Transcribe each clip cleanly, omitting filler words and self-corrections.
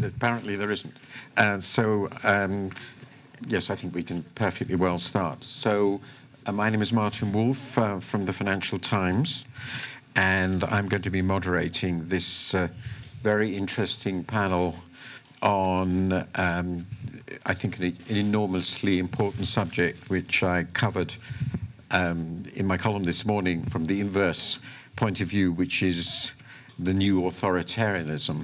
Apparently there isn't. Yes, I think we can perfectly well start. So, my name is Martin Wolf from the Financial Times, and I'm going to be moderating this very interesting panel on, I think, an enormously important subject, which I covered in my column this morning from the inverse point of view, which is the new authoritarianism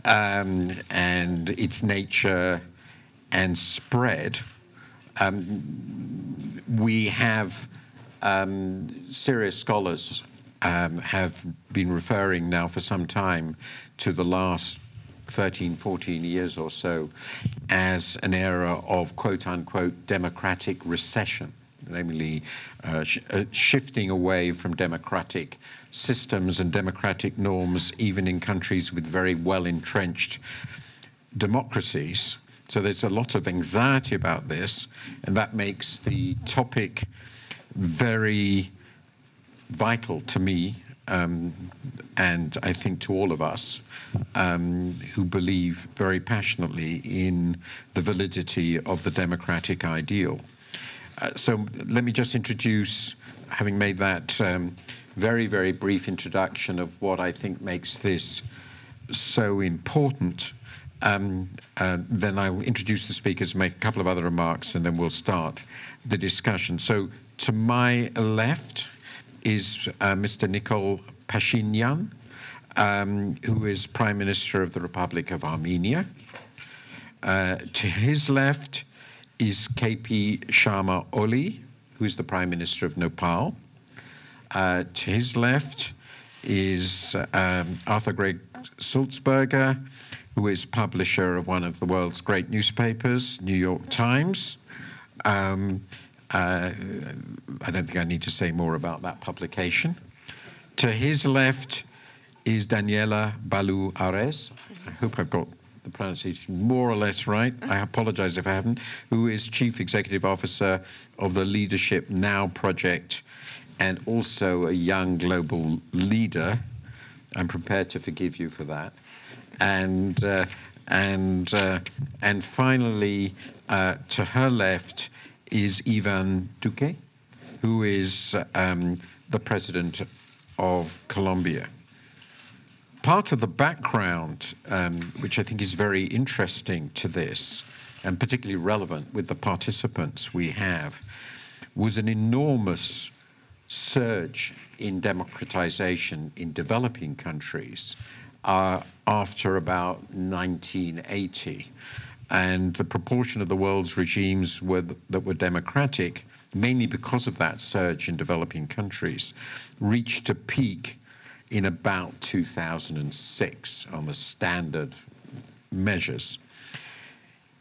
and its nature and spread. We have serious scholars have been referring now for some time to the last 13, 14 years or so as an era of quote-unquote democratic recession, namely shifting away from democratic systems and democratic norms, even in countries with very well-entrenched democracies. So there's a lot of anxiety about this, and that makes the topic very vital to me, and I think to all of us who believe very passionately in the validity of the democratic ideal. So let me just introduce, having made that very, very brief introduction of what I think makes this so important, then I'll introduce the speakers, make a couple of other remarks, and then we'll start the discussion. So to my left is Mr. Nikol Pashinyan, who is Prime Minister of the Republic of Armenia. To his left is KP Sharma Oli, who is the Prime Minister of Nepal. To his left is Gregg Sulzberger, who is publisher of one of the world's great newspapers, New York Times. I don't think I need to say more about that publication. To his left is Daniella Ballou-Aares. I hope I've got the pronunciation more or less right. I apologize if I haven't. Who is Chief Executive Officer of the Leadership Now project and also a young global leader. I'm prepared to forgive you for that. And finally, to her left is Duque, who is the president of Colombia. Part of the background, which I think is very interesting to this, and particularly relevant with the participants we have, was an enormous surge in democratization in developing countries after about 1980. And the proportion of the world's regimes that were democratic, mainly because of that surge in developing countries, reached a peak in about 2006 on the standard measures.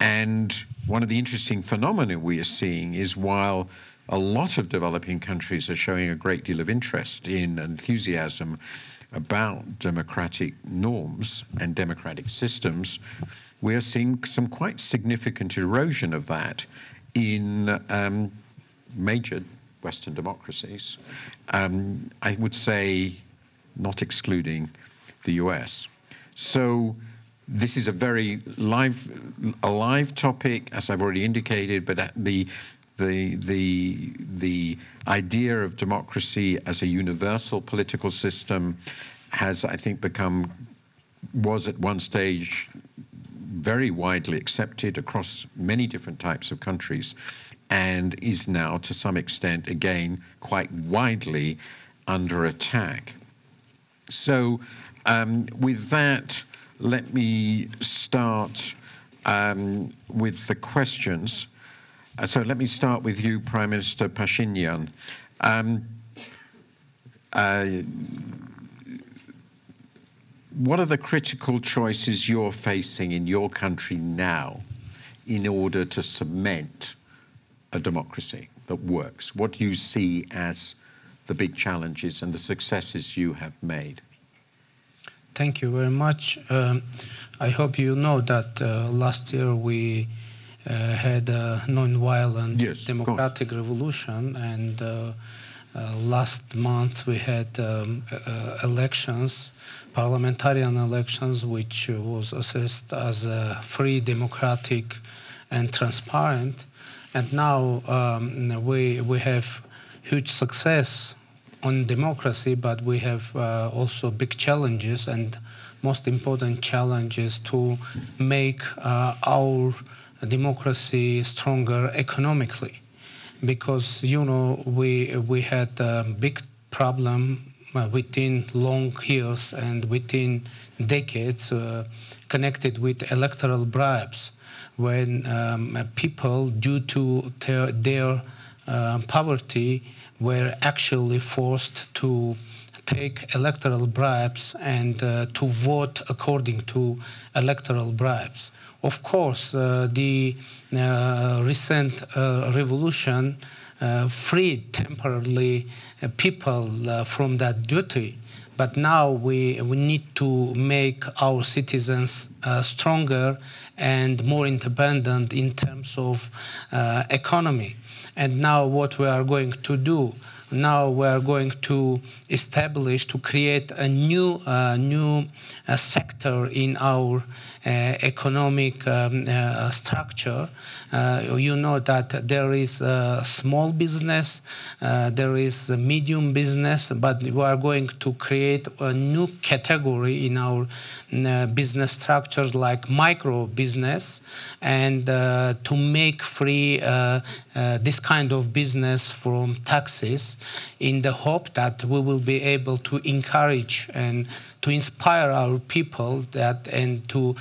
And one of the interesting phenomena we are seeing is while a lot of developing countries are showing a great deal of interest in enthusiasm about democratic norms and democratic systems, we are seeing some quite significant erosion of that in major Western democracies. I would say not excluding the US. So this is a very live topic, as I've already indicated, but the idea of democracy as a universal political system has, I think, was at one stage very widely accepted across many different types of countries, and is now, to some extent, again, quite widely under attack. So with that, let me start with the questions. So let me start with you, Prime Minister Pashinyan. What are the critical choices you're facing in your country now in order to cement a democracy that works? What do you see as the big challenges and the successes you have made? Thank you very much. I hope you know that last year we had a non-violent democratic revolution, and last month we had elections parliamentarian elections, which was assessed as free, democratic, and transparent. And now we have huge success on democracy, but we have also big challenges, and most important challenge is to make our democracy stronger economically, because we had a big problem within long years and within decades connected with electoral bribes, when people, due to their poverty, were actually forced to take electoral bribes and to vote according to electoral bribes. Of course, the recent revolution freed temporarily people from that duty, but now we need to make our citizens stronger and more independent in terms of economy. And now what we are going to do, now we are going to establish, to create a new sector in our economic structure. You know that there is small business, there is medium business, but we are going to create a new category in our business structures like micro business, and to make free this kind of business from taxes, in the hope that we will be able to encourage and to inspire our people that, and to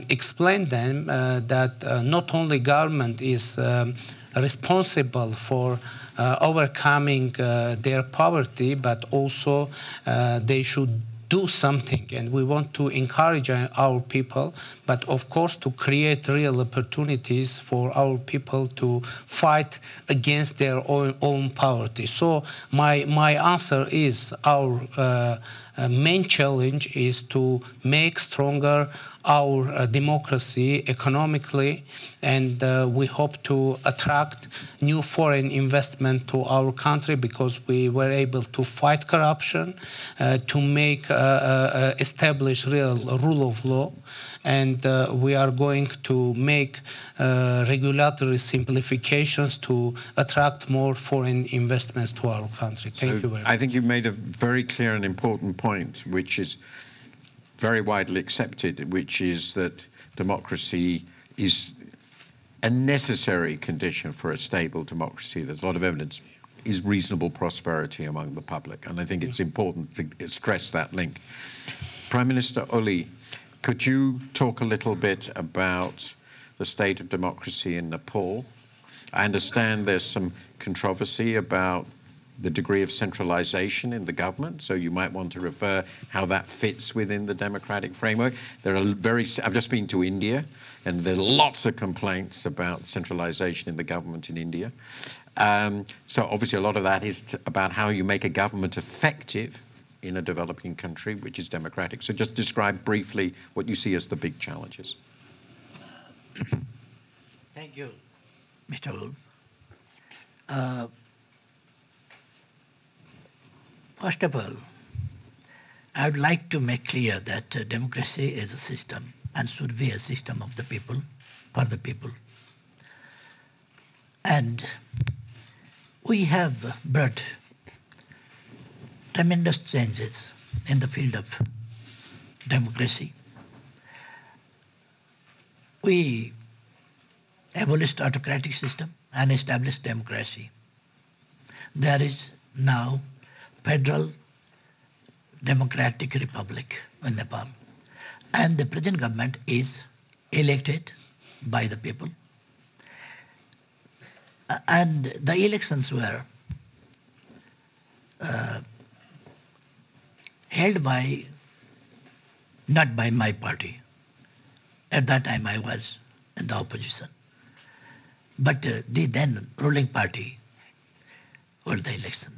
explain them that not only government is responsible for overcoming their poverty, but also they should do something. And we want to encourage our people, but of course to create real opportunities for our people to fight against their own poverty. So my answer is, our main challenge is to make stronger our democracy economically, and we hope to attract new foreign investment to our country, because we were able to fight corruption, to make establish real rule of law, and we are going to make regulatory simplifications to attract more foreign investments to our country. Thank you very much. I think you made a very clear and important point, which is very widely accepted, which is that democracy is a necessary condition for a stable democracy. There's a lot of evidence is reasonable prosperity among the public, and I think it's important to stress that link. Prime Minister Oli, could you talk a little bit about the state of democracy in Nepal? I understand there's some controversy about the degree of centralization in the government, so you might want to refer how that fits within the democratic framework. I've just been to India, and there are lots of complaints about centralization in the government in India. So obviously a lot of that is about how you make a government effective in a developing country which is democratic. So just describe briefly what you see as the big challenges. Thank you, Mr. Wolf. First of all, I would like to make clear that democracy is a system and should be a system of the people, for the people. And we have brought tremendous changes in the field of democracy. We abolished autocratic system and established democracy. There is now Federal Democratic Republic in Nepal, and the present government is elected by the people, and the elections were held by, not by my party. At that time I was in the opposition, but the then ruling party held the election.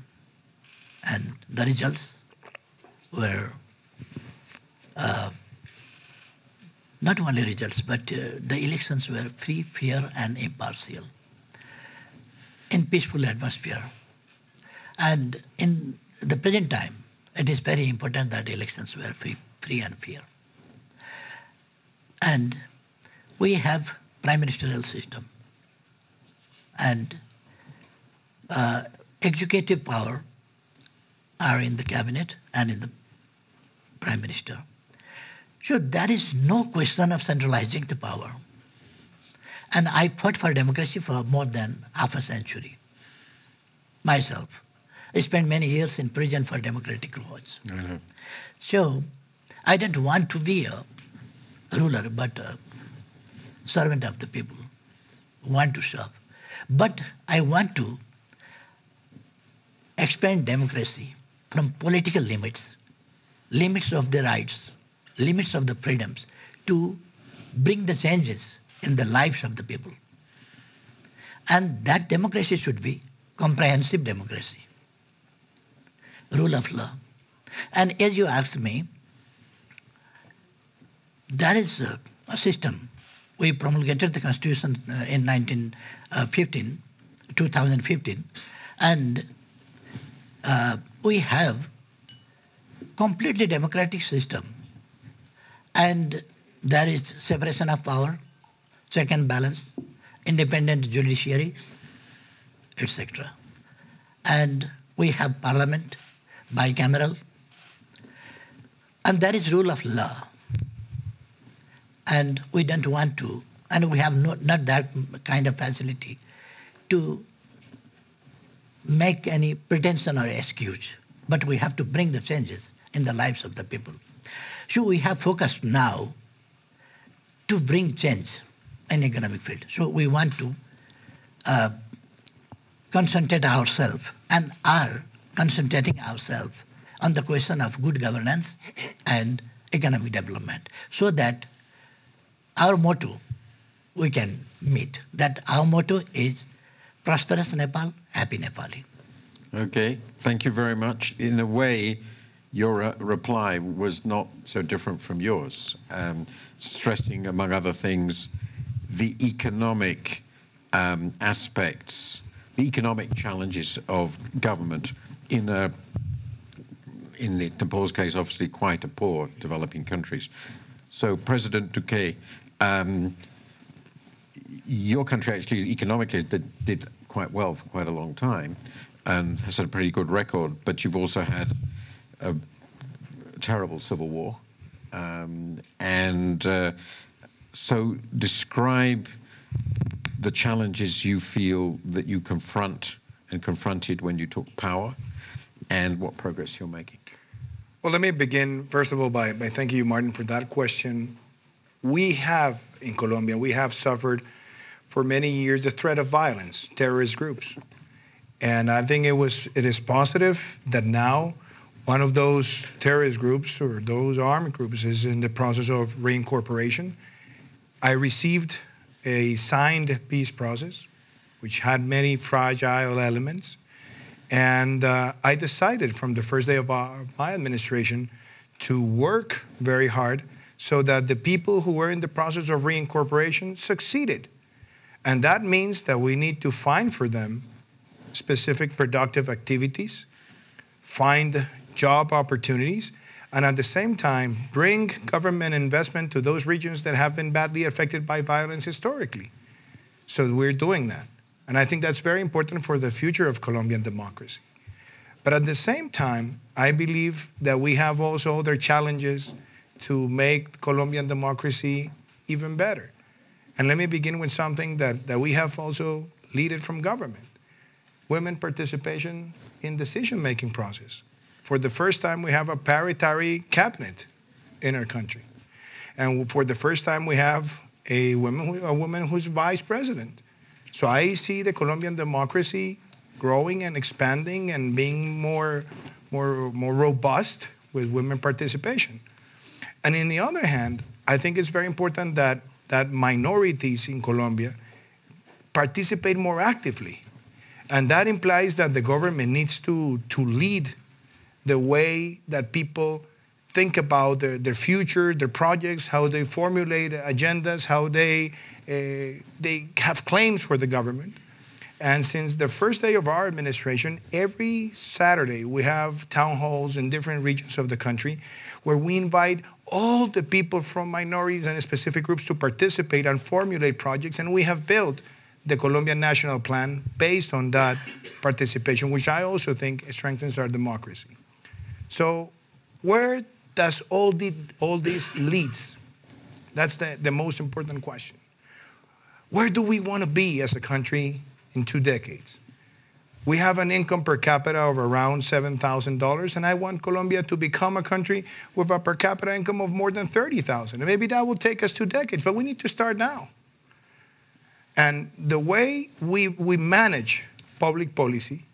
And the results were not only results, but the elections were free, fair, and impartial in peaceful atmosphere. And in the present time, it is very important that elections were free, free and fair. And we have prime ministerial system. And executive power are in the cabinet and in the prime minister. So there is no question of centralizing the power. And I fought for democracy for more than half a century myself. I spent many years in prison for democratic cause. So I didn't want to be a ruler, but a servant of the people, want to serve. But I want to expand democracy from political limits, limits of the rights, limits of the freedoms, to bring the changes in the lives of the people. And that democracy should be comprehensive democracy, rule of law. And as you asked me, there is a system. We promulgated the Constitution in 2015, and we have completely democratic system. And there is separation of power, check and balance, independent judiciary, etc. And we have parliament, bicameral, and there is rule of law. And we don't want to, and we have not that kind of facility to make any pretension or excuse, but we have to bring the changes in the lives of the people. So we have focused now to bring change in economic field. So we want to concentrate ourselves and are concentrating ourselves on the question of good governance and economic development, so that our motto we can meet. That our motto is prosperous Nepal, happy Nepali. Okay, thank you very much. In a way, your reply was not so different from yours, stressing, among other things, the economic aspects, the economic challenges of government in Nepal's case, obviously quite a poor developing countries. So, President Duque, your country actually economically did quite well for quite a long time and has had a pretty good record, but you've also had a terrible civil war. So describe the challenges you feel that you confront and confronted when you took power and what progress you're making. Well, let me begin, first of all, by thanking you, Martin, for that question. We have, in Colombia, we have suffered for many years the threat of violence, terrorist groups. And I think it is positive that now one of those terrorist groups or those armed groups is in the process of reincorporation. I received a signed peace process, which had many fragile elements. And I decided from the first day of my administration to work very hard so that the people who were in the process of reincorporation succeeded. And that means that we need to find for them specific productive activities, find job opportunities, and at the same time bring government investment to those regions that have been badly affected by violence historically. So we're doing that. And I think that's very important for the future of Colombian democracy. But at the same time, I believe that we have also other challenges to make Colombian democracy even better. And let me begin with something that we have also leaded from government. Women participation in decision-making process. For the first time, we have a parity cabinet in our country. And for the first time, we have a woman who's vice president. So I see the Colombian democracy growing and expanding and being more robust with women participation. And on the other hand, I think it's very important that minorities in Colombia participate more actively. And that implies that the government needs to lead the way that people think about their future, their projects, how they formulate agendas, how they have claims for the government. And since the first day of our administration, every Saturday we have town halls in different regions of the country where we invite all the people from minorities and specific groups to participate and formulate projects. And we have built the Colombian National Plan based on that participation, which I also think strengthens our democracy. So where does all this leads? That's the most important question. Where do we want to be as a country in 2 decades? We have an income per capita of around $7,000, and I want Colombia to become a country with a per capita income of more than $30,000. And maybe that will take us 2 decades, but we need to start now. And the way we manage public policy,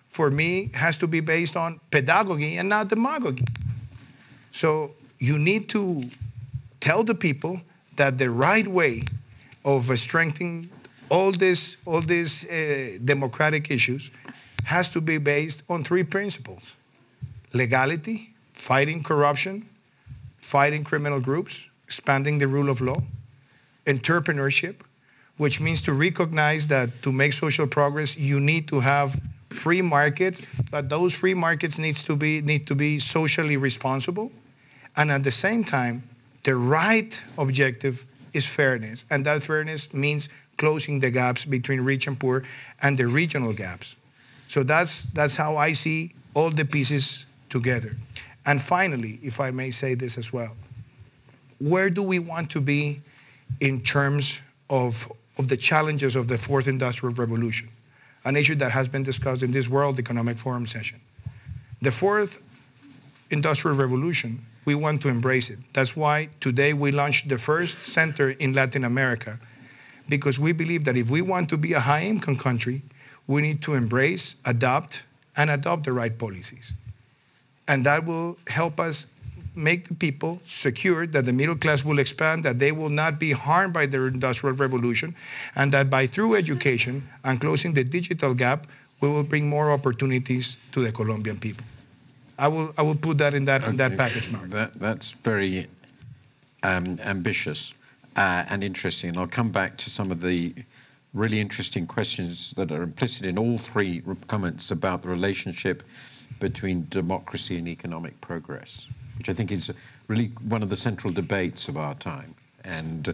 for me, has to be based on pedagogy and not demagogy. So you need to tell the people that the right way of strengthening all these democratic issues has to be based on 3 principles: legality, fighting corruption, fighting criminal groups, expanding the rule of law, entrepreneurship, which means to recognize that to make social progress, you need to have free markets, but those free markets need to be socially responsible. And at the same time, the right objective is fairness, and that fairness means closing the gaps between rich and poor and the regional gaps. So that's how I see all the pieces together. And finally, if I may say this as well, where do we want to be in terms of the challenges of the 4th Industrial Revolution, an issue that has been discussed in this World Economic Forum session? The 4th Industrial Revolution, we want to embrace it. That's why today we launched the first center in Latin America, because we believe that if we want to be a high-income country, we need to embrace, adopt the right policies. And that will help us make the people secure that the middle class will expand, that they will not be harmed by the Industrial Revolution, and that through education and closing the digital gap, we will bring more opportunities to the Colombian people. I will put that in that package, Mark. That's very ambitious and interesting. And I'll come back to some of the really interesting questions that are implicit in all 3 comments about the relationship between democracy and economic progress, which I think is really one of the central debates of our time. And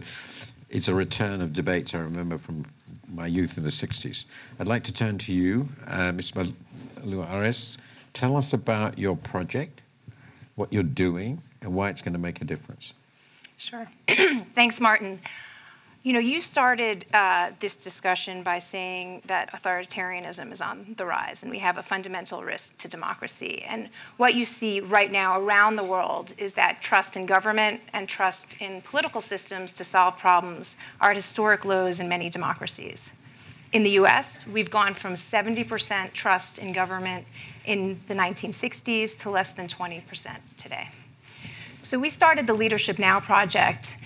it's a return of debates I remember from my youth in the 60s. I'd like to turn to you, Ms. Ballou-Aares. Tell us about your project, what you're doing, and why it's going to make a difference. Sure. Thanks, Martin. You know, you started this discussion by saying that authoritarianism is on the rise, and we have a fundamental risk to democracy. And what you see right now around the world is that trust in government and trust in political systems to solve problems are at historic lows in many democracies. In the US, we've gone from 70% trust in government in the 1960s to less than 20% today. So we started the Leadership Now project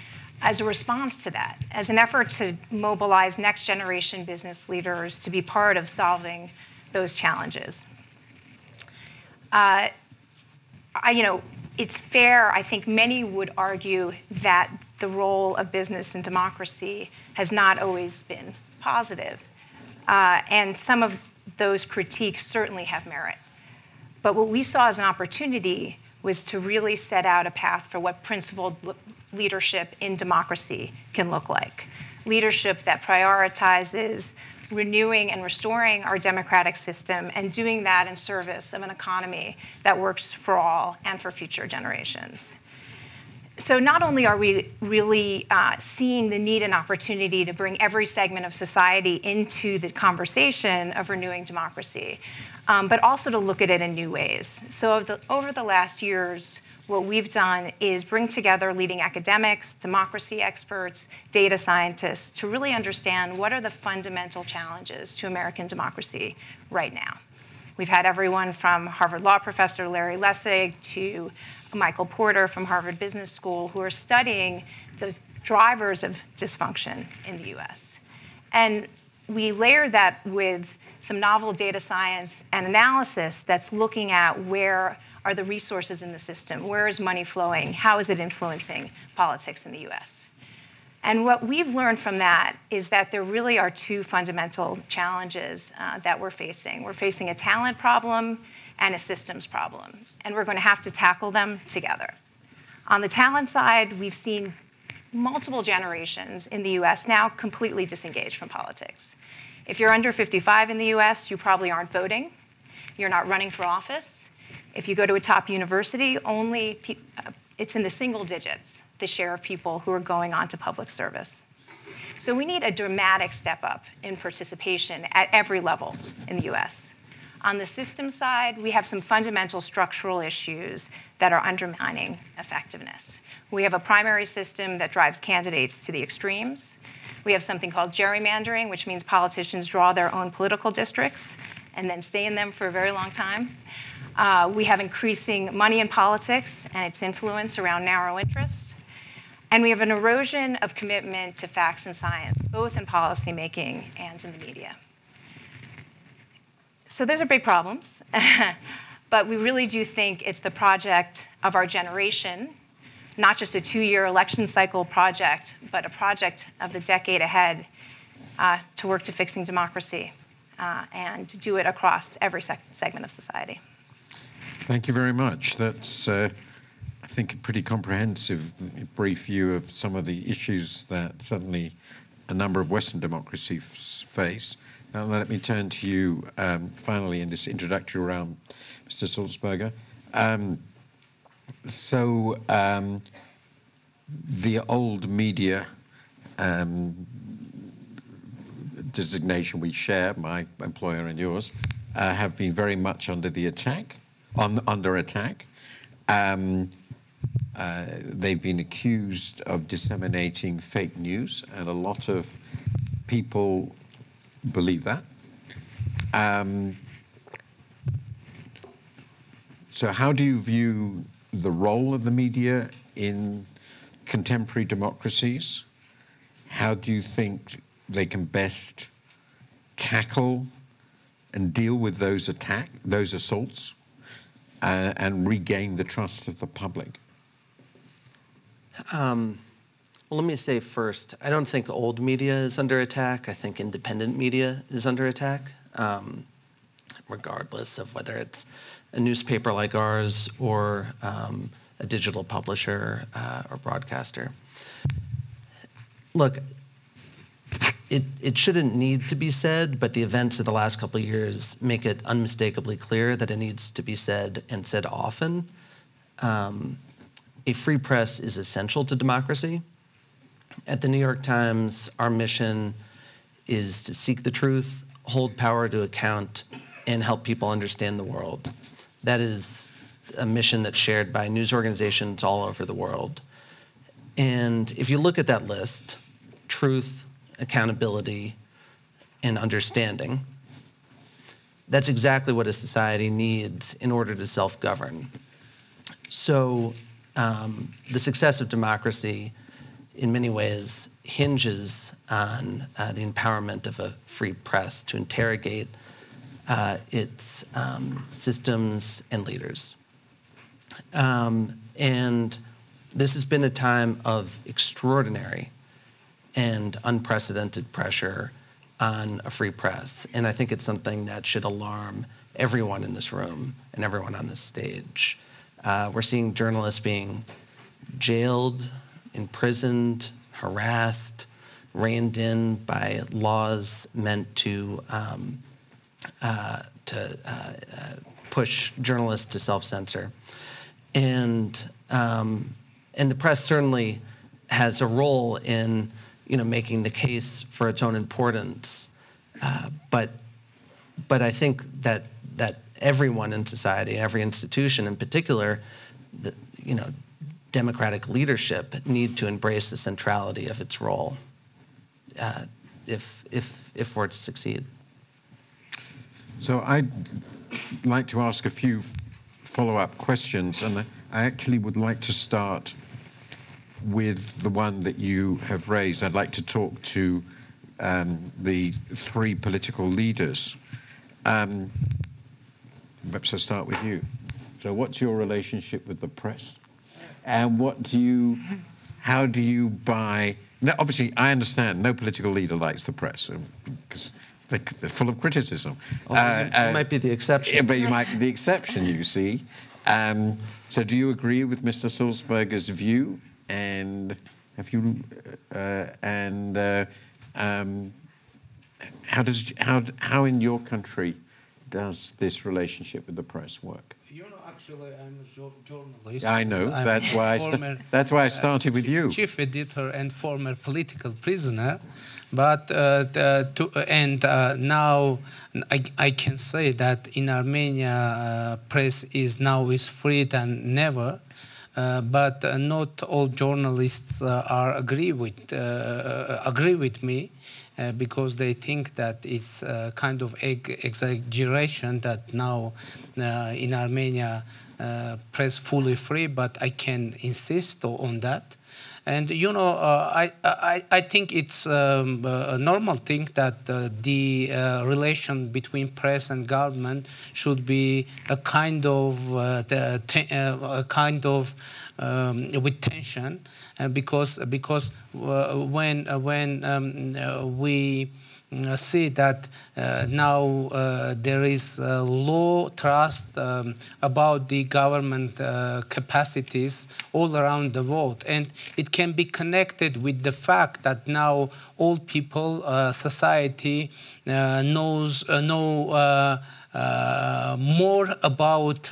as a response to that, as an effort to mobilize next generation business leaders to be part of solving those challenges. It's fair, I think many would argue that the role of business in democracy has not always been positive. And some of those critiques certainly have merit. But what we saw as an opportunity was to really set out a path for what principled leadership in democracy can look like. Leadership that prioritizes renewing and restoring our democratic system and doing that in service of an economy that works for all and for future generations. So not only are we really seeing the need and opportunity to bring every segment of society into the conversation of renewing democracy, but also to look at it in new ways. So over the last years, what we've done is bring together leading academics, democracy experts, data scientists to really understand what are the fundamental challenges to American democracy right now. We've had everyone from Harvard Law professor Larry Lessig to Michael Porter from Harvard Business School who are studying the drivers of dysfunction in the US. And we layer that with some novel data science and analysis that's looking at where are the resources in the system, where is money flowing, how is it influencing politics in the US. And what we've learned from that is that there really are 2 fundamental challenges that we're facing. We're facing a talent problem and a systems problem, and we're going to have to tackle them together. On the talent side, we've seen multiple generations in the US now completely disengaged from politics. If you're under 55 in the US, you probably aren't voting. You're not running for office. If you go to a top university, it's in the single digits, the share of people who are going on to public service. So we need a dramatic step up in participation at every level in the US. On the system side, we have some fundamental structural issues that are undermining effectiveness. We have a primary system that drives candidates to the extremes. We have something called gerrymandering, which means politicians draw their own political districts and then stay in them for a very long time. We have increasing money in politics and its influence around narrow interests. And we have an erosion of commitment to facts and science, both in policymaking and in the media. So those are big problems. But we really do think it's the project of our generation, not just a 2-year election cycle project, but a project of the decade ahead to work to fixing democracy and to do it across every segment of society. Thank you very much. That's, I think, a pretty comprehensive, brief view of some of the issues that certainly a number of Western democracies face. Now, let me turn to you finally in this introductory round, Mr. Sulzberger. The old media designation we share, my employer and yours, have been very much under attack. They've been accused of disseminating fake news, and a lot of people believe that. So how do you view the role of the media in contemporary democracies? How do you think they can best tackle and deal with those assaults, and regain the trust of the public? Well, let me say first, I don't think old media is under attack. I think independent media is under attack, regardless of whether it's a newspaper like ours or a digital publisher or broadcaster. Look, it shouldn't need to be said, but the events of the last couple of years make it unmistakably clear that it needs to be said, and said often. A free press is essential to democracy. At the New York Times, our mission is to seek the truth, hold power to account, and help people understand the world. That is a mission that's shared by news organizations all over the world. And if you look at that list, truth, accountability, and understanding, that's exactly what a society needs in order to self-govern. So the success of democracy in many ways hinges on the empowerment of a free press to interrogate its systems and leaders. And this has been a time of extraordinary and unprecedented pressure on a free press. And I think it's something that should alarm everyone in this room and everyone on this stage. We're seeing journalists being jailed, imprisoned, harassed, reined in by laws meant to push journalists to self-censor. And the press certainly has a role in making the case for its own importance. But I think that everyone in society, every institution in particular, democratic leadership need to embrace the centrality of its role if we're to succeed. So I'd like to ask a few follow-up questions, and I actually would like to start with the one that you have raised. I'd like to talk to the three political leaders. Perhaps I'll start with you. So what's your relationship with the press? And how do you buy... Now, obviously, I understand no political leader likes the press because they're full of criticism. You might be the exception. But you might be the exception, you see. So do you agree with Mr. Sulzberger's view? And have you how in your country does this relationship with the press work? You know, actually, I'm a journalist. I know. I'm That's why I started with you. Chief editor and former political prisoner, but now I can say that in Armenia, press is free than never. But not all journalists agree with me. Because they think that it's a kind of exaggeration that now in Armenia press fully free, but I can insist on that. And you know, I think it's a normal thing that the relation between press and government should be a kind of with tension. Because when we see that now there is low trust about the government capacities all around the world, and it can be connected with the fact that now all people, society know more about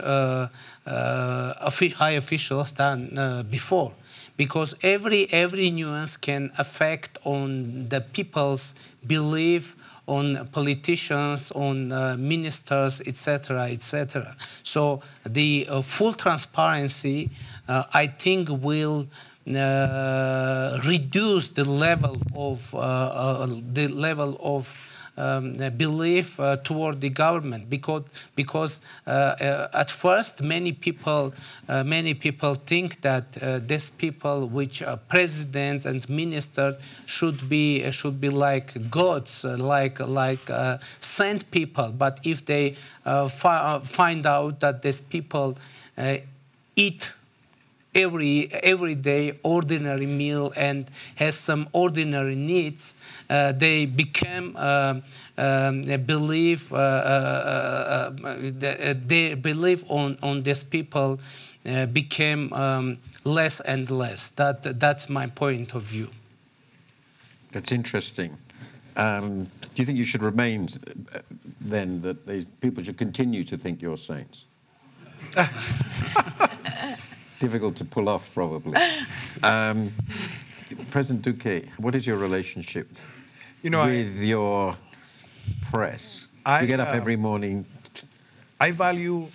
high officials than before. Because every nuance can affect on the people's belief on politicians, on ministers, etc., etc. So the full transparency, I think, will reduce the level of belief toward the government, because at first many people think that these people, which are presidents and ministers, should be like gods, like saint people. But if they find out that these people eat every day ordinary meal and has some ordinary needs, they become their belief on these people became less and less. That's my point of view. That's interesting. Do you think you should remain then, that people should continue to think you're saints? Difficult to pull off, probably. President Duque, what is your relationship with your press? You get up every morning. I value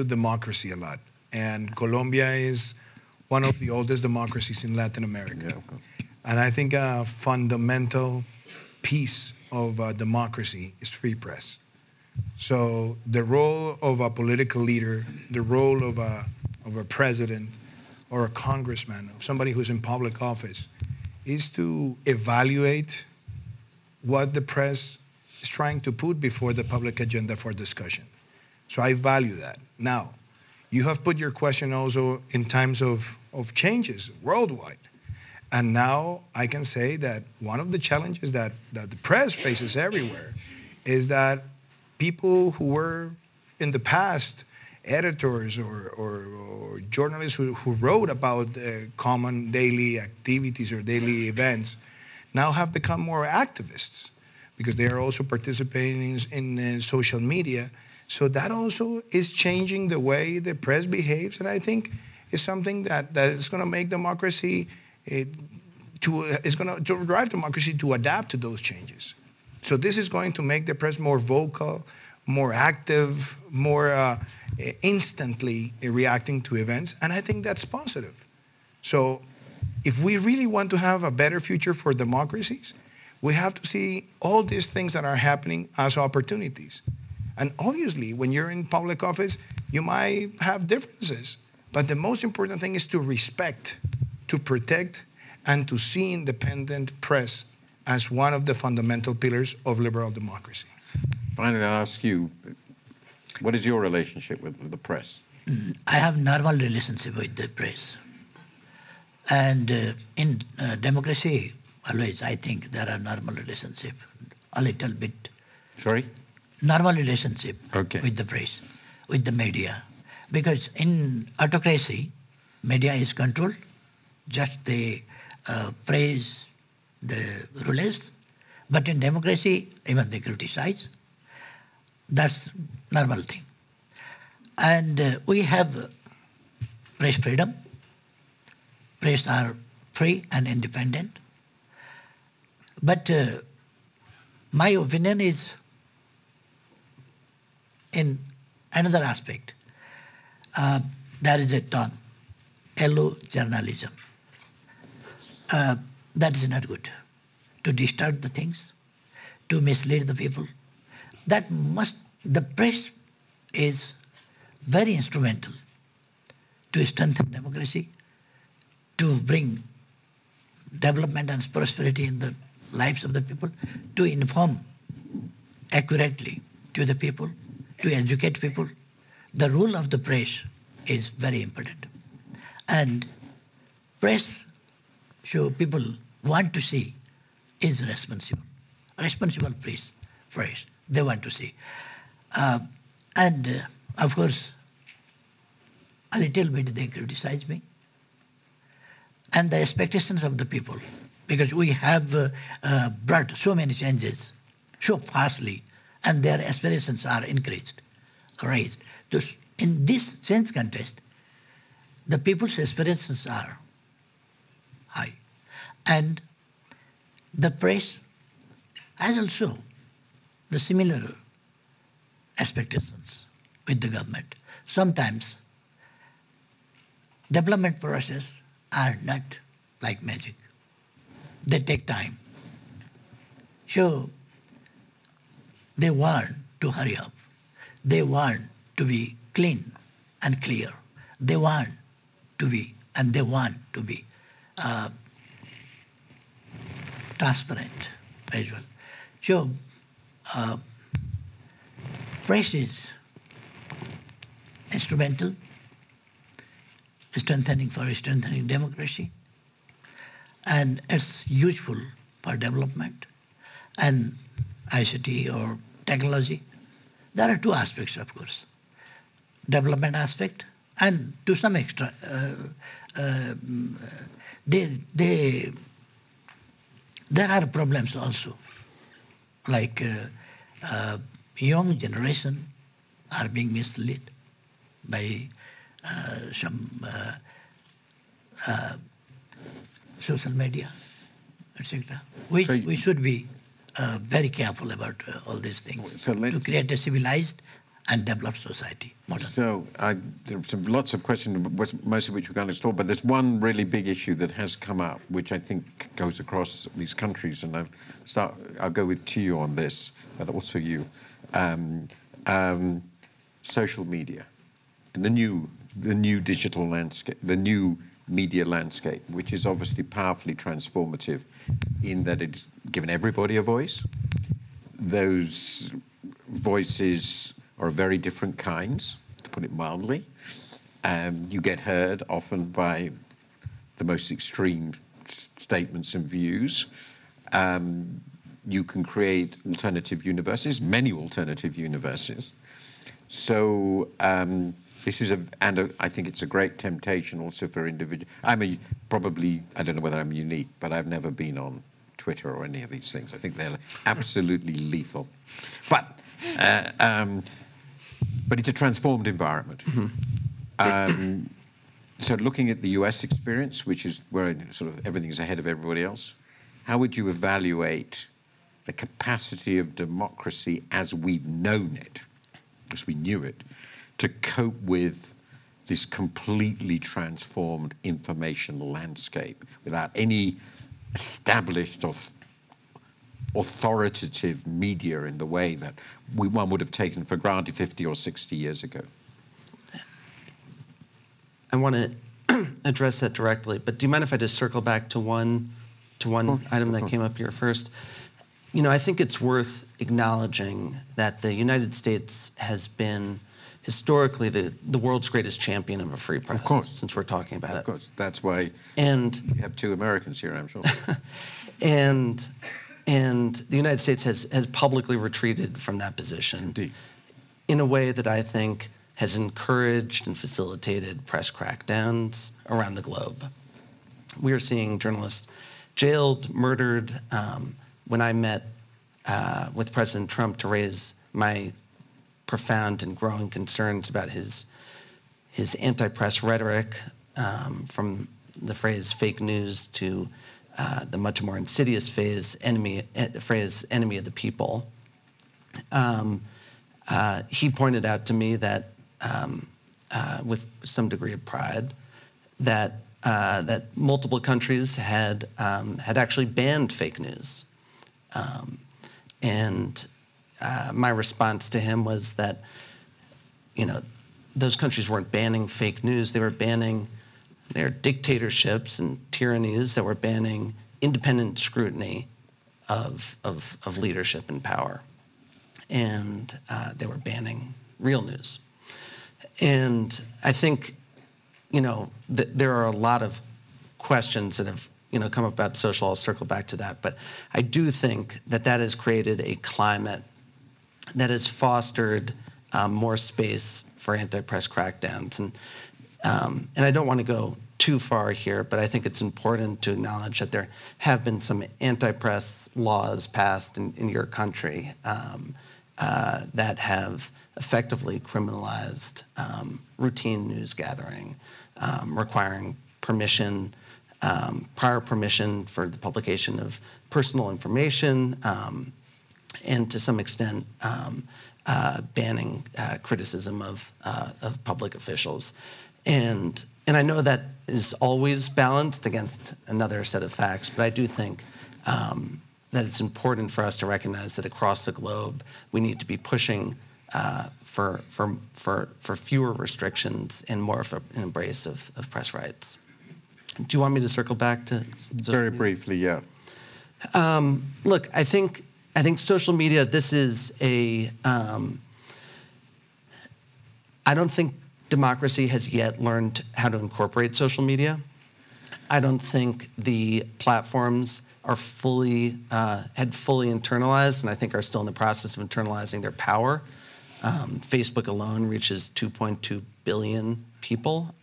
democracy a lot, and Colombia is one of the oldest democracies in Latin America. And I think a fundamental piece of democracy is free press. So the role of a political leader, the role of a president or a congressman, somebody who's in public office, is to evaluate what the press is trying to put before the public agenda for discussion. So I value that. Now, you have put your question also in times of changes worldwide. And now I can say that one of the challenges that the press faces everywhere is that people who were in the past editors or journalists who wrote about common daily activities or daily events now have become more activists because they are also participating in social media. So that also is changing the way the press behaves, and I think it's something that is going to make democracy, is going to drive democracy to adapt to those changes. So this is going to make the press more vocal, more active, more instantly reacting to events, and I think that's positive. So if we really want to have a better future for democracies, we have to see all these things that are happening as opportunities. And obviously, when you're in public office, you might have differences, but the most important thing is to respect, to protect, and to see independent press as one of the fundamental pillars of liberal democracy. Finally, I'll ask you, what is your relationship with the press? I have normal relationship with the press. And in democracy, always I think there are normal relationship, a little bit. Sorry? Normal relationship with the press, with the media. Because in autocracy, media is controlled, just they praise the rulers, but in democracy, even they criticize. That's normal thing. And we have press freedom. Press are free and independent. But my opinion is in another aspect. There is a term, yellow journalism. That is not good. To distort the things, to mislead the people. The press is very instrumental to strengthen democracy, to bring development and prosperity in the lives of the people, to inform accurately to the people, to educate people. The role of the press is very important. And press, so people want to see, is responsible. Responsible press, they want to see. Of course, a little bit they criticize me. And the expectations of the people, because we have brought so many changes so fastly, and their aspirations are raised. In this change contest, the people's aspirations are high. And the press has also the similar expectations with the government. Sometimes development processes are not like magic. They take time. So they want to hurry up. They want to be clean and clear. They want to be transparent as well. So press is instrumental strengthening democracy, and it's useful for development and ICT or technology. There are two aspects, of course. Development aspect, and to some extent, there are problems also, like young generation are being misled by some social media, etc. We should be very careful about all these things to create a civilized and developed society. Modern. So there are lots of questions, most of which we're going to explore, but there's one really big issue that has come up, which I think goes across these countries, and I'll go with you on this, but also you. Social media, and the new digital landscape, the new media landscape, which is obviously powerfully transformative in that it's given everybody a voice. Those voices are very different kinds, to put it mildly. You get heard often by the most extreme statements and views. You can create alternative universes, many alternative universes. So this is I think it's a great temptation also for individuals. I don't know whether I'm unique, but I've never been on Twitter or any of these things. I think they're absolutely lethal. But it's a transformed environment. Mm-hmm. So looking at the US experience, which is where sort of everything's ahead of everybody else, how would you evaluate the capacity of democracy as we've known it, as we knew it, to cope with this completely transformed information landscape without any established or authoritative media in the way that one would have taken for granted 50 or 60 years ago? I want to address that directly, but do you mind if I just circle back to one item that came up here first? You know, I think it's worth acknowledging that the United States has been historically the world's greatest champion of a free press. Of course. Since we're talking about it. Of course. That's why we have two Americans here, I'm sure. And the United States has publicly retreated from that position. Indeed. In a way that I think has encouraged and facilitated press crackdowns around the globe. We are seeing journalists jailed, murdered. When I met with President Trump to raise my profound and growing concerns about his anti-press rhetoric, from the phrase fake news to the much more insidious phrase enemy of the people. He pointed out to me that, with some degree of pride, that multiple countries had actually banned fake news, and my response to him was that, those countries weren't banning fake news; they were banning their dictatorships and tyrannies that were banning independent scrutiny of leadership and power. And they were banning real news. And I think, there are a lot of questions that have, come up about social. I'll circle back to that. But I do think that has created a climate that has fostered more space for anti-press crackdowns. And I don't want to go too far here, but I think it's important to acknowledge that there have been some anti-press laws passed in your country that have effectively criminalized routine news gathering, requiring permission, prior permission for the publication of personal information, and to some extent banning criticism of public officials. And I know that is always balanced against another set of facts, but I do think that it's important for us to recognize that across the globe we need to be pushing for fewer restrictions and more of an embrace of press rights. Do you want me to circle back to very briefly? Yeah. Look, I think social media. This is a. I don't think democracy has yet learned how to incorporate social media. I don't think the platforms are had fully internalized, and I think are still in the process of internalizing their power. Facebook alone reaches 2.2 billion people,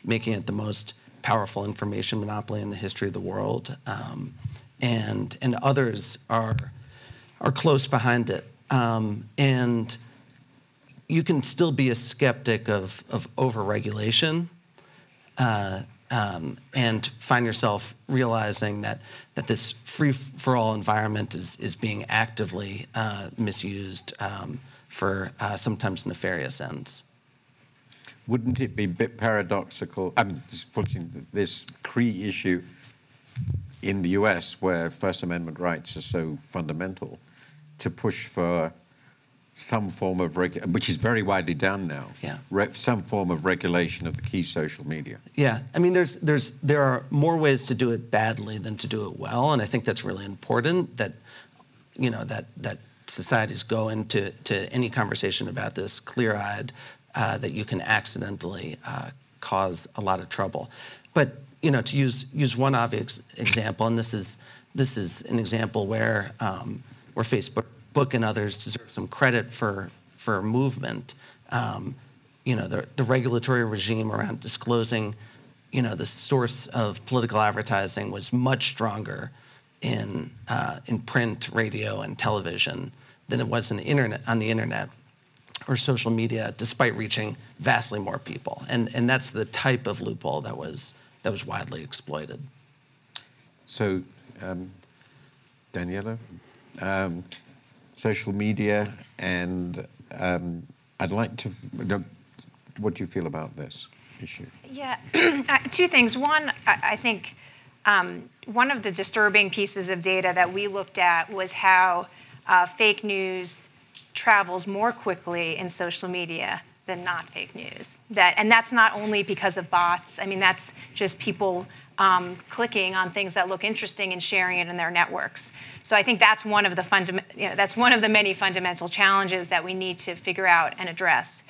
making it the most powerful information monopoly in the history of the world, and others are close behind it. And you can still be a skeptic of overregulation, and find yourself realizing that this free-for-all environment is being actively misused for sometimes nefarious ends. Wouldn't it be a bit paradoxical? Putting this Cree issue in the US, where First Amendment rights are so fundamental, to push for some form of which is very widely done now. Yeah. Some form of regulation of the key social media. Yeah, I mean, there are more ways to do it badly than to do it well, and I think that's really important. That that societies go into any conversation about this clear-eyed, that you can accidentally cause a lot of trouble. But to use one obvious example, and this is an example where Facebook and others deserve some credit for movement. The regulatory regime around disclosing, the source of political advertising was much stronger in print, radio, and television than it was on the internet or social media, despite reaching vastly more people. And that's the type of loophole that was widely exploited. So, Daniella, social media, and I'd like to. What do you feel about this issue? Yeah, two things. One, I think one of the disturbing pieces of data that we looked at was how fake news travels more quickly in social media than not fake news. And that's not only because of bots. I mean, that's just people clicking on things that look interesting and sharing it in their networks. So I think that's one of the many fundamental challenges that we need to figure out and address.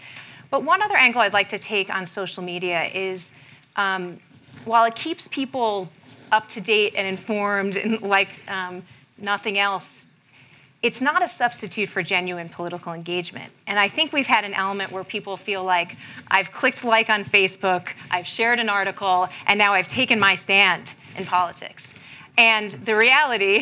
But one other angle I'd like to take on social media is, while it keeps people up to date and informed and like nothing else, it's not a substitute for genuine political engagement. And I think we've had an element where people feel like, I've clicked like on Facebook, I've shared an article, and now I've taken my stand in politics. And the reality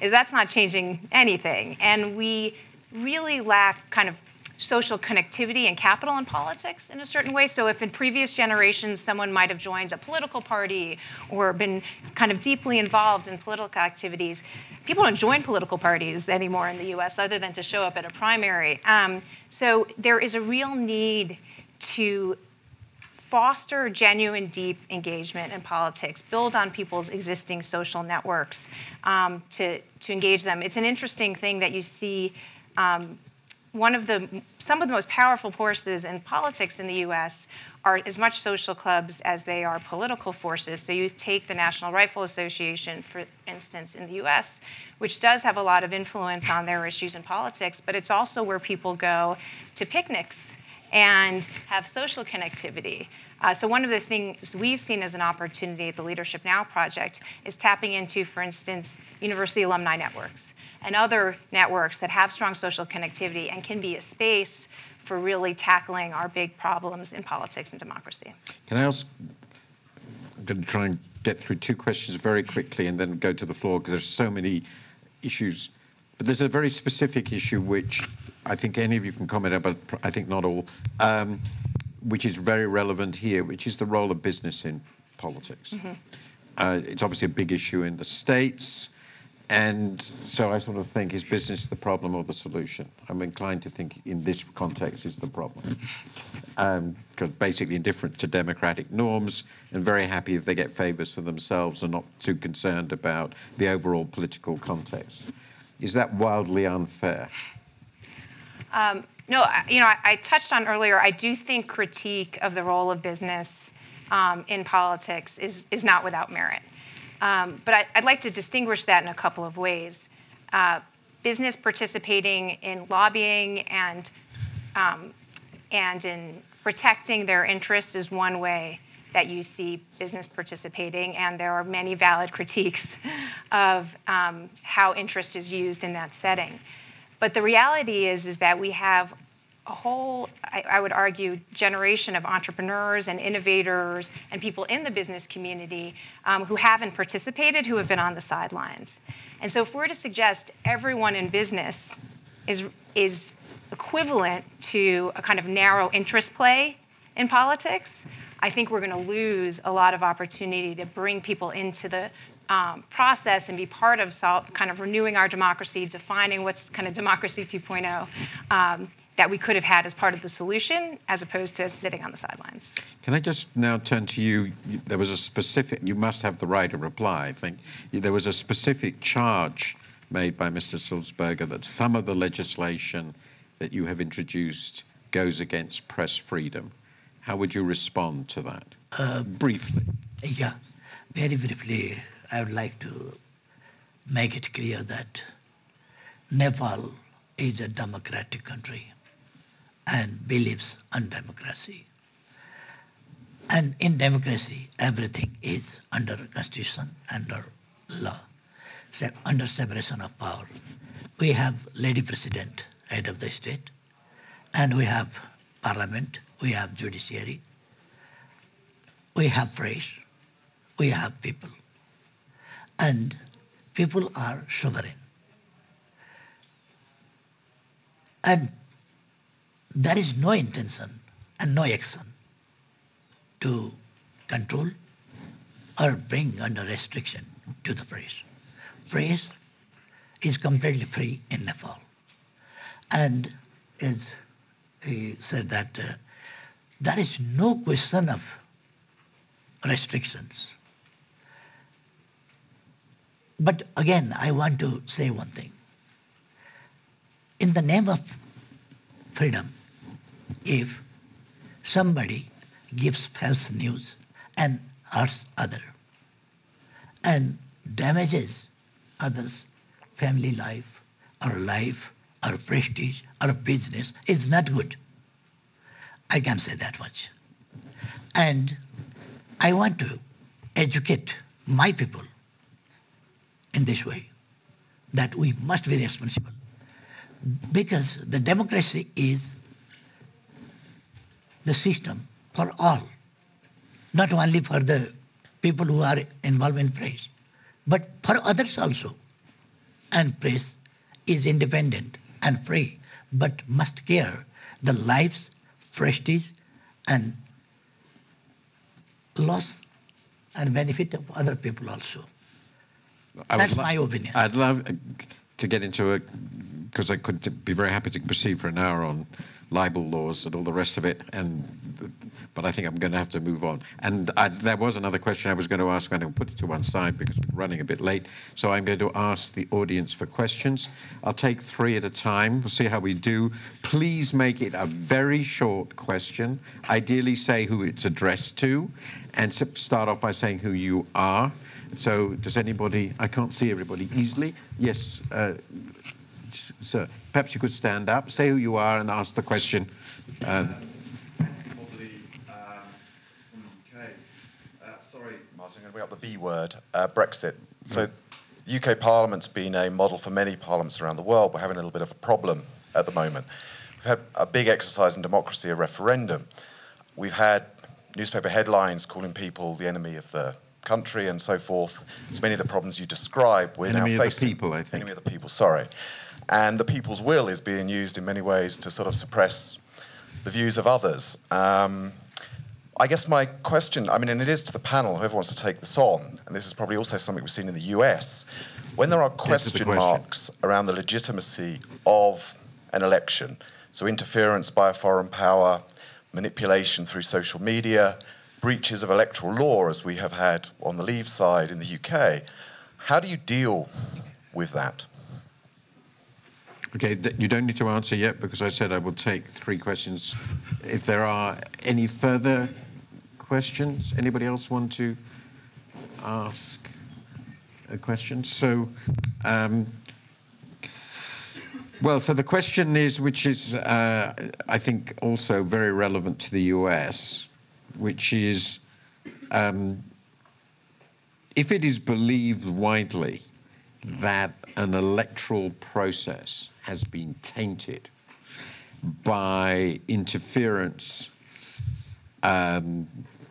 is that's not changing anything. And we really lack kind of social connectivity and capital in politics in a certain way. So if in previous generations someone might have joined a political party or been kind of deeply involved in political activities, people don't join political parties anymore in the US other than to show up at a primary. So there is a real need to foster genuine, deep engagement in politics, build on people's existing social networks to engage them. It's an interesting thing that you see some of the most powerful forces in politics in the US are as much social clubs as they are political forces. So you take the National Rifle Association, for instance, in the US, which does have a lot of influence on their issues in politics, but it's also where people go to picnics and have social connectivity. So one of the things we've seen as an opportunity at the Leadership Now project is tapping into, for instance, university alumni networks and other networks that have strong social connectivity and can be a space for really tackling our big problems in politics and democracy. Can I ask, I'm going to try and get through two questions very quickly and then go to the floor because there's so many issues. But there's a very specific issue which I think any of you can comment on, but I think not all, which is very relevant here, which is the role of business in politics. It's obviously a big issue in the States. And so I sort of think, is business the problem or the solution? I'm inclined to think in this context is the problem. Because basically indifferent to democratic norms and very happy if they get favors for themselves and not too concerned about the overall political context. Is that wildly unfair? No, I touched on earlier, I do think critique of the role of business in politics is not without merit. But I'd like to distinguish that in a couple of ways. Business participating in lobbying and in protecting their interests is one way that you see business participating, and there are many valid critiques of how interest is used in that setting. But the reality is that we have a whole, I would argue, generation of entrepreneurs and innovators and people in the business community who haven't participated, who have been on the sidelines. And so if we're to suggest everyone in business is equivalent to a kind of narrow interest play in politics, I think we're going to lose a lot of opportunity to bring people into the process and be part of kind of renewing our democracy, defining what's kind of democracy 2.0 that we could have had as part of the solution as opposed to sitting on the sidelines. Can I just now turn to you? There was a specific, you must have the right to reply, I think. There was a specific charge made by Mr. Sulzberger that some of the legislation that you have introduced goes against press freedom. How would you respond to that? Briefly. Yeah, very briefly, I would like to make it clear that Nepal is a democratic country and believes in democracy. And in democracy, everything is under constitution, under law, under separation of power. We have lady president, head of the state, and we have parliament, we have judiciary, we have press, we have people. And people are sovereign. And there is no intention and no action to control or bring under restriction to the press. Press is completely free in Nepal. And as he said that there is no question of restrictions. But again, I want to say one thing. In the name of freedom, if somebody gives false news and hurts other and damages others' family life or prestige or business, is not good. I can say that much. And I want to educate my people in this way, that we must be responsible Because the democracy is the system for all, not only for the people who are involved in press, but for others also. And press is independent and free, but must care the lives, prestige, and loss and benefit of other people also. That's my opinion. I'd love to get into it, because I could be very happy to proceed for an hour on libel laws and all the rest of it, but I think I'm going to have to move on. And there was another question I was going to ask. I'm going to put it to one side because we're running a bit late. So I'm going to ask the audience for questions. I'll take 3 at a time. We'll see how we do. Please make it a very short question. Ideally say who it's addressed to, and start off by saying who you are. So does anybody, I can't see everybody easily. Yes, sir, perhaps you could stand up, say who you are and ask the question. Sorry, Martin, I'm going to bring up the B word, Brexit. So the UK Parliament's been a model for many parliaments around the world. We're having a little bit of a problem at the moment. We've had a big exercise in democracy, a referendum. We've had newspaper headlines calling people the enemy of the country and so forth. So many of the problems you describe we're now facing. Enemy of the people, I think. Enemy of the people, sorry. And the people's will is being used in many ways to sort of suppress the views of others. I guess my question, I mean, and it is to the panel, whoever wants to take this on, and this is probably also something we've seen in the US, when there are question marks around the legitimacy of an election, so interference by a foreign power, manipulation through social media, breaches of electoral law, as we have had on the Leave side in the UK, how do you deal with that? Okay, you don't need to answer yet, because I said I will take 3 questions. If there are any further questions, anybody else want to ask a question? So, well, so the question is, which is, I think, also very relevant to the US, which is, if it is believed widely that an electoral process has been tainted by interference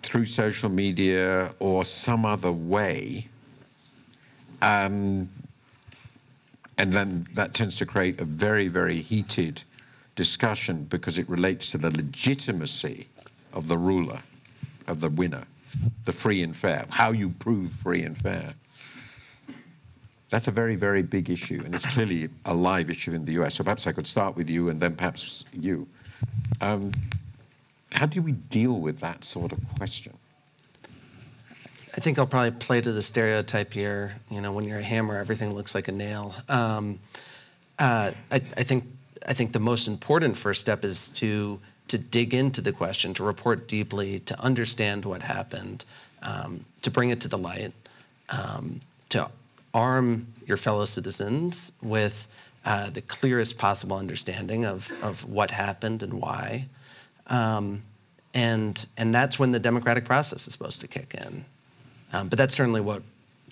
through social media or some other way, and then that tends to create a very, very heated discussion because it relates to the legitimacy of the ruler, of the winner, the free and fair, how you prove free and fair. That's a very, very big issue, and it's clearly a live issue in the US. So perhaps I could start with you and then perhaps you. How do we deal with that sort of question? I think I'll probably play to the stereotype here. You know, when you're a hammer, everything looks like a nail. I think the most important first step is to dig into the question, to report deeply, to understand what happened, to bring it to the light, to arm your fellow citizens with the clearest possible understanding of what happened and why, and that's when the democratic process is supposed to kick in. But that's certainly what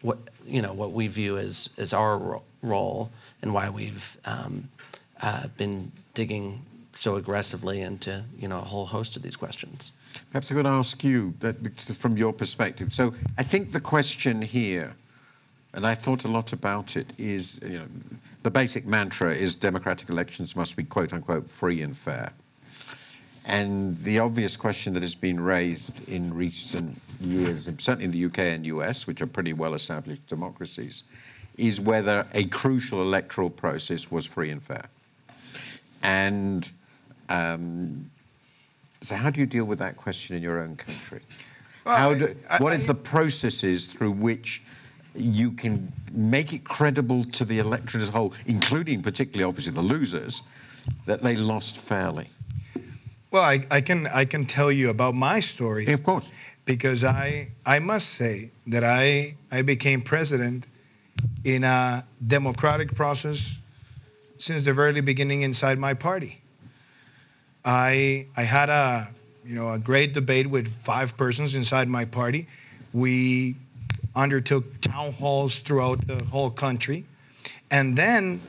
we view as our role and why we've been digging so aggressively into a whole host of these questions. Perhaps I could ask you that from your perspective. So I think the question here, and I thought a lot about it, is the basic mantra is democratic elections must be quote unquote free and fair. And the obvious question that has been raised in recent years, certainly in the UK and US, which are pretty well-established democracies, is whether a crucial electoral process was free and fair. And so how do you deal with that question in your own country? What is the processes through which you can make it credible to the electorate as a whole, including particularly, obviously, the losers, that they lost fairly? Well, I can tell you about my story. Yeah, of course. Because I must say that I became president in a democratic process since the very beginning inside my party. I had a great debate with 5 persons inside my party. We undertook town halls throughout the whole country. And then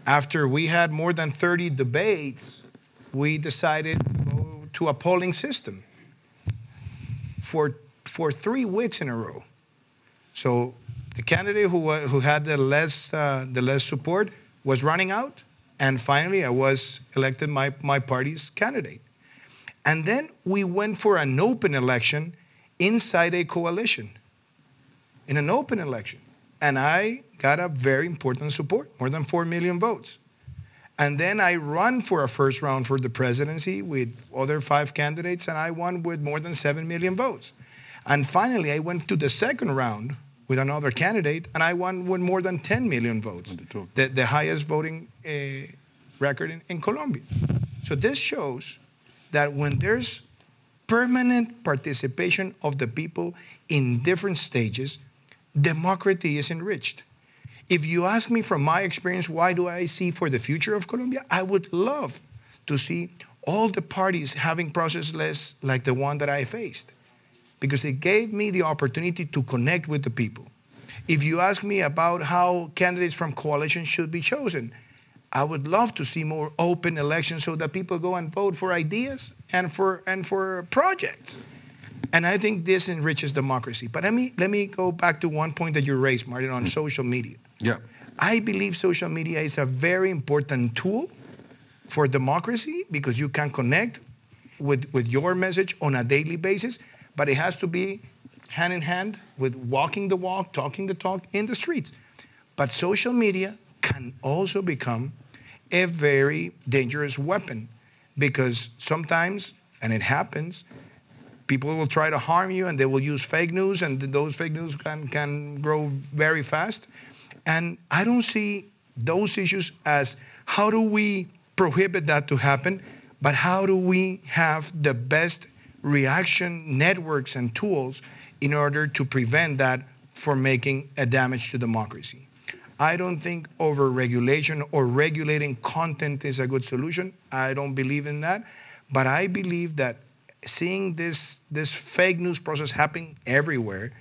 after we had more than 30 debates, we decided to go to a polling system for 3 weeks in a row. So the candidate who had the less support was running out, and finally I was elected my party's candidate. And then we went for an open election inside a coalition, in an open election. And I got a very important support, more than 4 million votes. And then I ran for a first round for the presidency with other 5 candidates, and I won with more than 7 million votes. And finally, I went to the second round with another candidate, and I won with more than 10 million votes, the highest voting record in Colombia. So this shows that when there's permanent participation of the people in different stages, democracy is enriched. If you ask me from my experience, why do I see for the future of Colombia? I would love to see all the parties having processes like the one that I faced, because it gave me the opportunity to connect with the people. If you ask me about how candidates from coalitions should be chosen, I would love to see more open elections so that people go and vote for ideas and for projects. And I think this enriches democracy. But let me go back to one point that you raised, Martin, on social media. Yeah. I believe social media is a very important tool for democracy because you can connect with your message on a daily basis, but it has to be hand in hand with walking the walk, talking the talk in the streets. But social media can also become a very dangerous weapon because sometimes, and it happens, people will try to harm you and they will use fake news, and those fake news can grow very fast. And I don't see those issues as how do we prohibit that to happen, but how do we have the best reaction networks and tools in order to prevent that from making a damage to democracy. I don't think over-regulation or regulating content is a good solution. I don't believe in that. But I believe that seeing this fake news process happening everywhere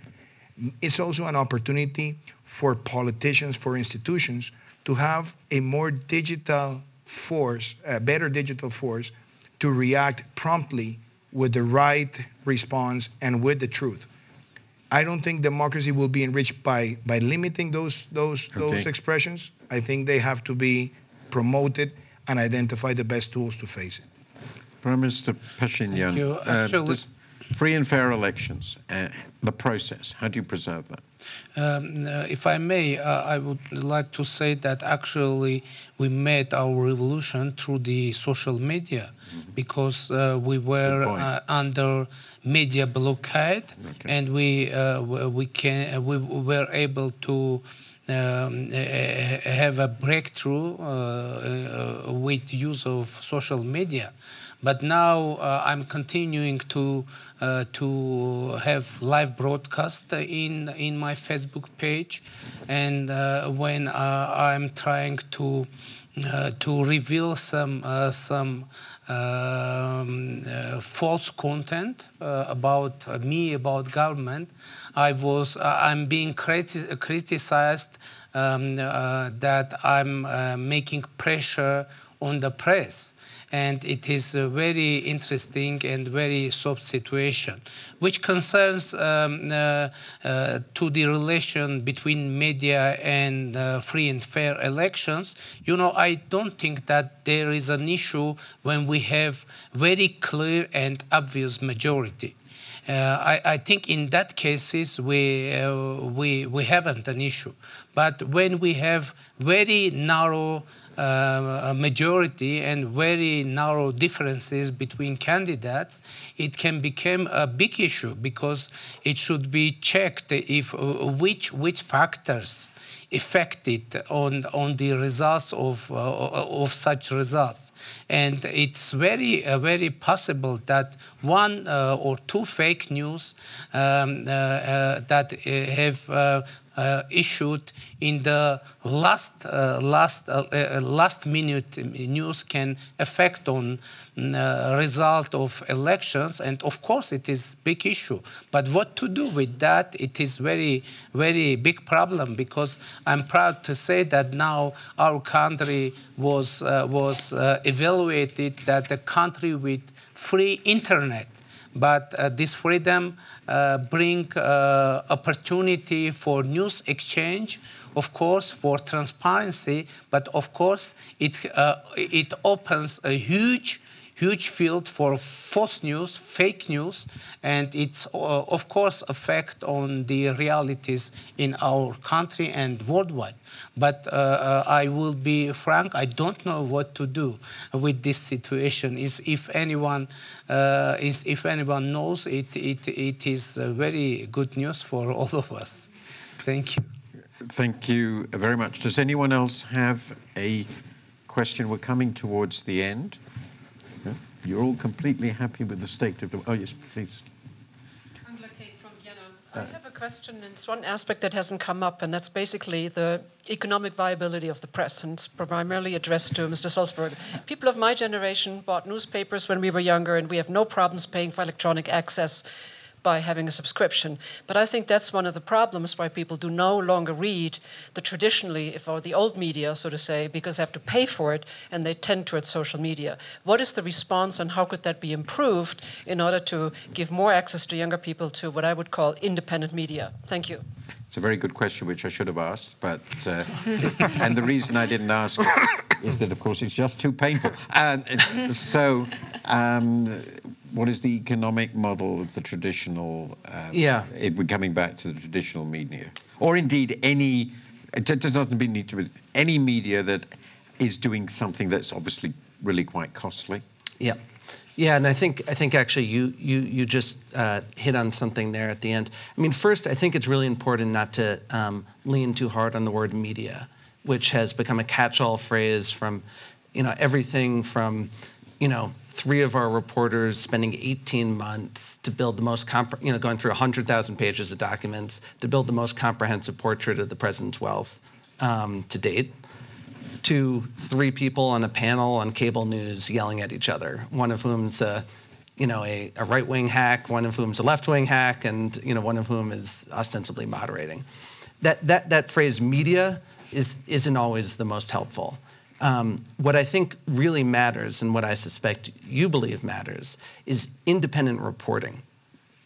is also an opportunity for politicians, for institutions, to have a more digital force, a better digital force, to react promptly with the right response and with the truth. I don't think democracy will be enriched by limiting those expressions. I think they have to be promoted and identify the best tools to face it. Prime Minister Pashinyan, free and fair elections, the process, how do you preserve that? If I may, I would like to say that actually we made our revolution through the social media because we were under media blockade, and we were able to have a breakthrough with use of social media. But now I'm continuing to have live broadcast in my Facebook page, and when I'm trying to reveal some false content about me, about government, I'm being criticized that I'm making pressure on the press. And it is a very interesting and very soft situation, which concerns to the relation between media and free and fair elections. You know, I don't think that there is an issue when we have very clear and obvious majority. I think in that cases we haven't an issue. But when we have very narrow majority and very narrow differences between candidates, it can become a big issue because it should be checked if which factors affected on the results of such results. And it's very possible that one or two fake news that have issued in the last minute news can affect on result of elections, and of course it is big issue. But what to do with that? It is very big problem, because I'm proud to say that now our country was evaluated that the country with free internet. But this freedom bring opportunity for news exchange, of course, for transparency, but of course it opens a huge field for false news, fake news, and it's of course affect on the realities in our country and worldwide. But I will be frank, I don't know what to do with this situation. If anyone knows, it is very good news for all of us. Thank you. Thank you very much. Does anyone else have a question? We're coming towards the end. You're all completely happy with the state of... Oh, yes, please. I have a question, and it's one aspect that hasn't come up, and that's basically the economic viability of the press, and it's primarily addressed to Mr. Sulzberger. People of my generation bought newspapers when we were younger, and we have no problems paying for electronic access by having a subscription. But I think that's one of the problems why people do no longer read the traditionally, or the old media, so to say, because they have to pay for it, and they tend towards social media. What is the response, and how could that be improved in order to give more access to younger people to what I would call independent media? Thank you. It's a very good question, which I should have asked, but and the reason I didn't ask is that, of course, it's just too painful. What is the economic model of the traditional? We're coming back to the traditional media, or indeed any. It does not need to be any media that is doing something that's obviously really quite costly. Yeah, and I think actually you just hit on something there at the end. I mean, first, I think it's really important not to lean too hard on the word media, which has become a catch-all phrase from, everything from, 3 of our reporters spending 18 months to build the most, going through 100,000 pages of documents to build the most comprehensive portrait of the president's wealth to date, to 3 people on a panel on cable news yelling at each other, one of whom's a right-wing hack, one of whom's a left-wing hack, and one of whom is ostensibly moderating. That phrase media isn't always the most helpful. What I think really matters, and what I suspect you believe matters, is independent reporting,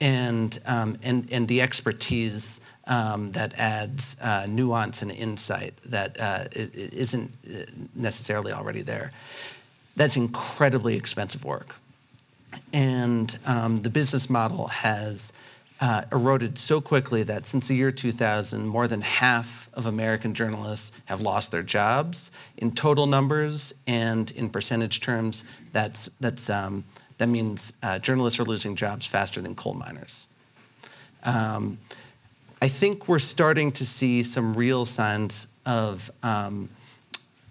and the expertise that adds nuance and insight that isn't necessarily already there. That's incredibly expensive work, and the business model has eroded so quickly that since the year 2000, more than half of American journalists have lost their jobs. In total numbers and in percentage terms, that means journalists are losing jobs faster than coal miners. I think we're starting to see some real signs of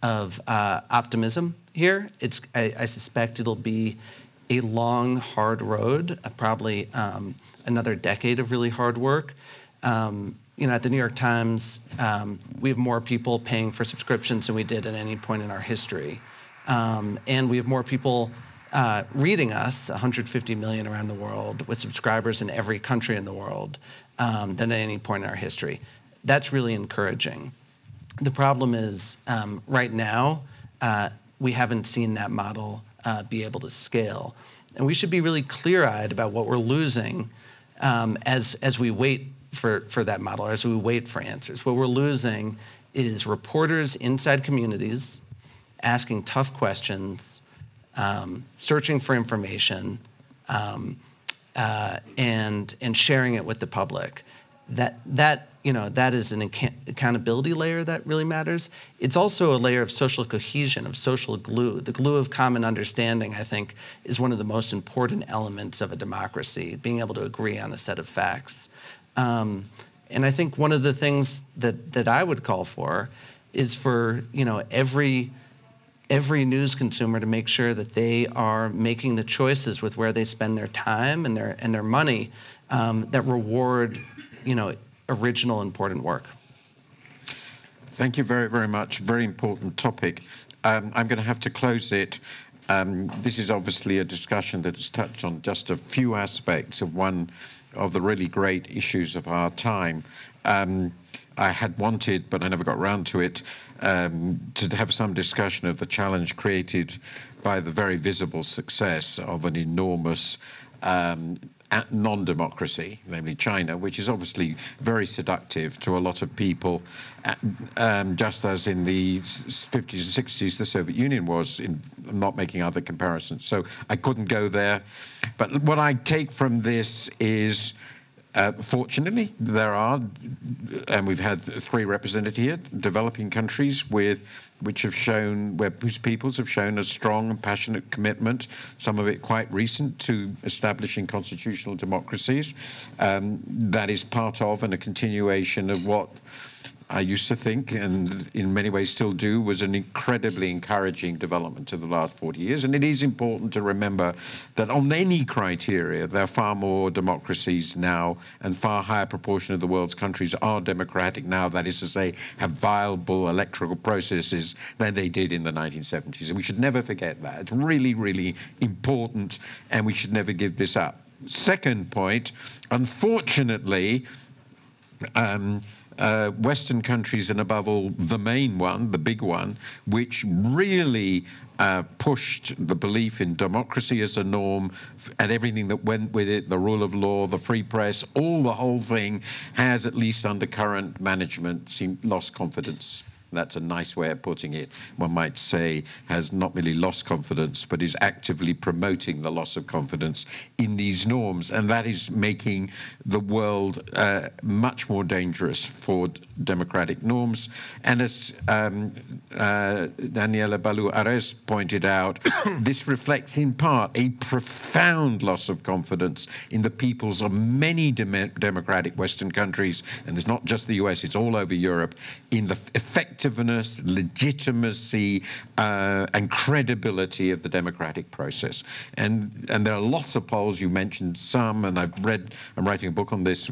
optimism here. I suspect it'll be a long, hard road, probably another decade of really hard work. At the New York Times, we have more people paying for subscriptions than we did at any point in our history. And we have more people reading us, 150 million around the world, with subscribers in every country in the world, than at any point in our history. That's really encouraging. The problem is, right now, we haven't seen that model be able to scale. And we should be really clear-eyed about what we're losing as we wait for that model, as we wait for answers. What we're losing is reporters inside communities asking tough questions, searching for information, and sharing it with the public. That is an accountability layer that really matters. It's also a layer of social cohesion, of social glue. The glue of common understanding, I think, is one of the most important elements of a democracy, being able to agree on a set of facts. And I think one of the things that I would call for is for every news consumer to make sure that they are making the choices with where they spend their time and their money that reward original important work. Thank you very, very much. Very important topic. I'm going to have to close it. This is obviously a discussion that has touched on just a few aspects of one of the really great issues of our time. I had wanted, but I never got round to it, to have some discussion of the challenge created by the very visible success of an enormous non-democracy, namely China, which is obviously very seductive to a lot of people, just as in the 50s and 60s the Soviet Union was. I'm not making other comparisons, so I couldn't go there. But what I take from this is, fortunately, there are, and we've had 3 represented here, developing countries which have shown, whose peoples have shown a strong and passionate commitment, some of it quite recent, to establishing constitutional democracies. That is part of and a continuation of what I used to think, and in many ways still do, was an incredibly encouraging development of the last 40 years. And it is important to remember that on any criteria, there are far more democracies now, and far higher proportion of the world's countries are democratic now, that is to say, have viable electoral processes than they did in the 1970s. And we should never forget that. It's really, really important, and we should never give this up. Second point, unfortunately, Western countries, and above all the main one, the big one, which really pushed the belief in democracy as a norm and everything that went with it, the rule of law, the free press, the whole thing, has, at least under current management, lost confidence. That's a nice way of putting it. One might say has not merely lost confidence, but is actively promoting the loss of confidence in these norms. And that is making the world much more dangerous for democratic norms. And as Daniella Ballou-Aares pointed out, this reflects in part a profound loss of confidence in the peoples of many democratic Western countries, and it's not just the US, it's all over Europe, in the effectiveness, legitimacy, and credibility of the democratic process. And there are lots of polls, you mentioned some, and I'm writing a book on this,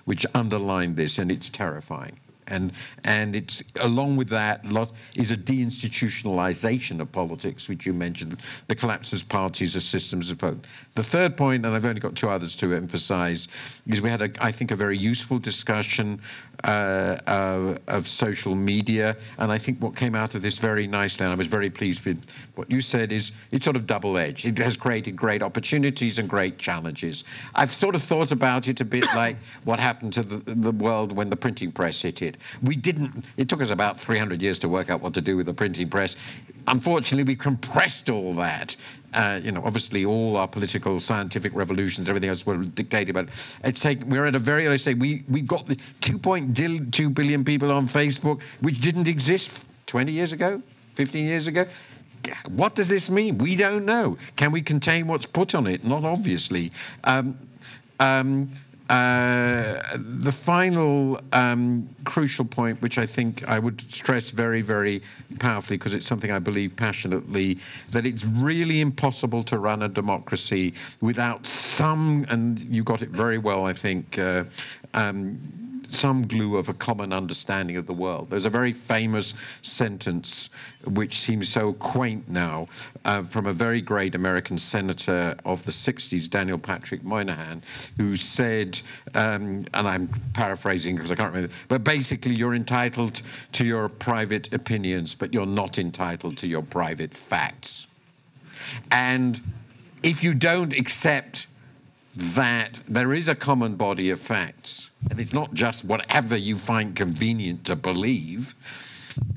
which underline this, and it's terrifying. And it's, along with that, is a deinstitutionalization of politics, which you mentioned, the collapse of parties as systems of vote. The third point, and I've only got 2 others to emphasize, is we had, I think, a very useful discussion of social media, and I think what came out of this very nicely, and I was very pleased with what you said, is it's sort of double-edged. It has created great opportunities and great challenges. I've sort of thought about it a bit like what happened to the world when the printing press hit it. It took us about 300 years to work out what to do with the printing press. Unfortunately, we compressed all that. Obviously, all our political, scientific revolutions, everything else were dictated. But we're at a very early stage. We got the 2.2 billion people on Facebook, which didn't exist 20 years ago, 15 years ago. What does this mean? We don't know. Can we contain what's put on it? Not obviously. The final crucial point, which I think I would stress very, very powerfully, because it's something I believe passionately, that it's really impossible to run a democracy without some, and you got it very well, I think, some glue of a common understanding of the world. There's a very famous sentence which seems so quaint now from a very great American senator of the 60s, Daniel Patrick Moynihan, who said, and I'm paraphrasing because I can't remember, but basically you're entitled to your private opinions, but you're not entitled to your private facts. And if you don't accept that there is a common body of facts, and it's not just whatever you find convenient to believe,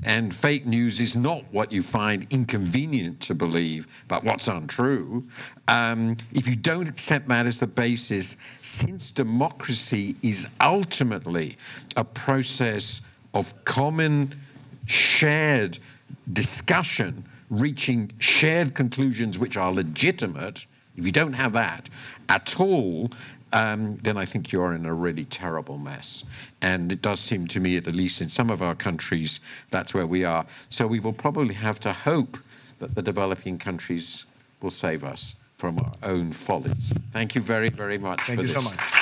and fake news is not what you find inconvenient to believe, but what's untrue. If you don't accept that as the basis, since democracy is ultimately a process of common, shared discussion, reaching shared conclusions which are legitimate, if you don't have that at all, then I think you're in a really terrible mess. And it does seem to me, at least in some of our countries, that's where we are. So we will probably have to hope that the developing countries will save us from our own follies. Thank you very, very much for this. Thank you so much.